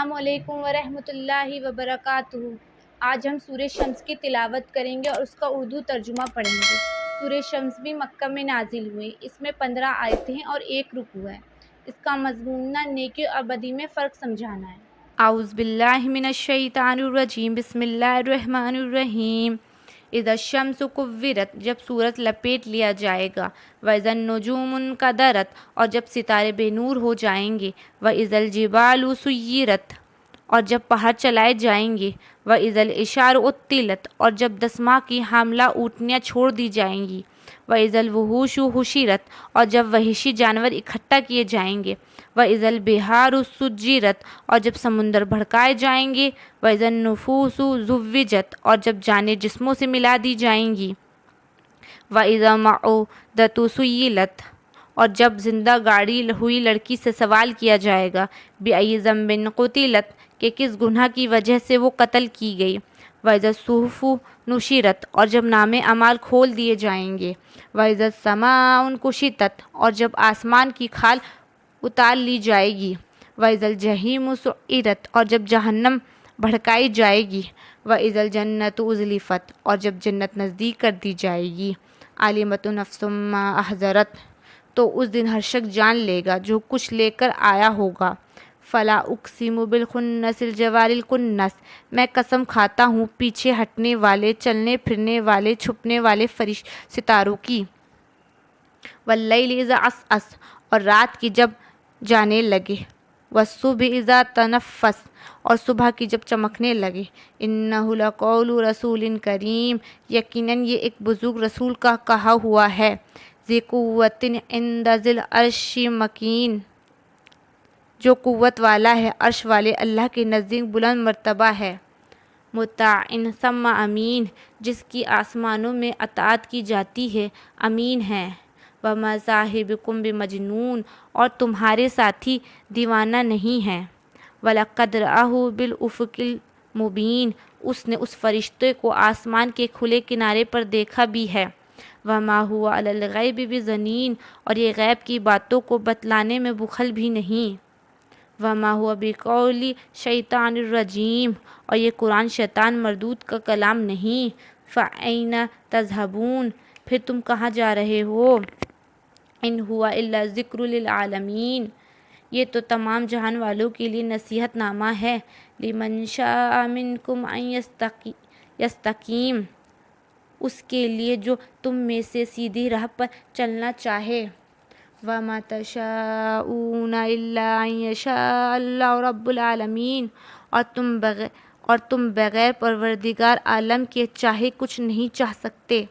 السلام علیکم ورحمۃ اللہ وبرکاتہ۔ آج ہم سورہ شمس کی تلاوت کریں گے اور اس کا اردو ترجمہ پڑھیں گے۔ سورہ شمس بھی مکہ میں نازل ہوئی۔ اس میں 15 آیتیں ہیں اور 1 رکوع ہے۔ اس کا مضمون نیکی اور بدی میں فرق سمجھانا ہے۔ اعوذ باللہ من الشیطان الرجیم، بسم اللہ الرحمن الرحیم۔ اذا الشمس کورت، جب سورج لپیٹ لیا جائے گا۔ واذا النجوم انکدرت، اور جب ستارے بے نور ہو جائیں گے۔ واذا الجبال سیرت، اور جب پہاڑ چلائے جائیں گے۔ واذا العشار عطلت، اور جب دسماں کی حاملہ اونٹنیاں چھوڑ دی جائیں گی۔ واذا الوحوش حشرت، اور جب وحشی جانور اکٹھا کیے جائیں گے۔ واذا البحار سجرت، اور جب سمندر بھڑکائے جائیں گے۔ واذا النفوس زوجت، اور جب جانیں جسموں سے ملا دی جائیں گی۔ واذا الموءودۃ سئلت، اور جب زندہ گاڑی ہوئی لڑکی سے سوال کیا جائے گا۔ بأی ذنب قتلت، کہ کس گناہ کی وجہ سے وہ قتل کی گئی۔ واذا الصحف نشرت، اور جب نامے اعمال کھول دیے جائیں گے۔ واذا السماء انکشطت، اور جب آسمان کی کھال اتار لی جائے گی۔ واذا الجحیم سعرت، اور جب جہنم بھڑکائی جائے گی۔ واذا الجنۃ ازلفت، اور جب جنت نزدیک کر دی جائے گی۔ علمت نفس ما احضرت، تو اس دن ہر شخص جان لے گا جو کچھ لے کر آیا ہوگا۔ فلا اقسم بالخنس الجوار الکنس، میں قسم کھاتا ہوں پیچھے ہٹنے والے، چلنے پھرنے والے، چھپنے والے ستاروں کی۔ واللیل اذا عسعس، اور رات کی جب جانے لگے۔ والصبح اذا تنفس، اور صبح کی جب چمکنے لگے۔ انہ لقول رسول کریم، یقیناً یہ ایک بزرگ رسول کا کہا ہوا ہے۔ ذی قوۃ عند ذی العرش مکین، جو قوت والا ہے عرش والے اللہ کے نزدیک بلند مرتبہ ہے۔ مطاع ثم امین، جس کی آسمانوں میں اطاعت کی جاتی ہے، امین ہے۔ وما صاحبکم بمجنون، اور تمہارے ساتھی دیوانہ نہیں ہیں۔ وَلَقَدْ رَآهُ بِالْأُفُقِ الْمُبِينِ، اس نے اس فرشتے کو آسمان کے کھلے کنارے پر دیکھا بھی ہے۔ وَمَا هُوَ عَلَى الْغَيْبِ بِضَنِينٍ، اور یہ غیب کی باتوں کو بتلانے میں بخل بھی نہیں۔ وَمَا هُوَ بِقَوْلِ شَيْطَانٍ الرَّجِيمٍ، اور یہ قرآن شیطان مردود کا کلام نہیں۔ فَأَيْنَ تَذْهَبُونَ، پھر تم کہاں جا رہے ہو؟ إِنْ هُوَ إِلَّا ذِكْرٌ لِلْعَالَمِينَ، یہ تو تمام جہان والوں کے لیے نصیحت نامہ ہے۔ لِمَنْ شَاءَ مِنْكُمْ أَنْ يَسْتَقِيمَ، اس کے لیے جو تم میں سے سیدھی راہ پر چلنا چاہے۔ وَمَا تَشَاءُونَ إِلَّا أَنْ يَشَاءَ اللَّهُ رَبُّ الْعَالَمِينَ، اور تم بغیر پروردگار عالم کے چاہے کچھ نہیں چاہ سکتے۔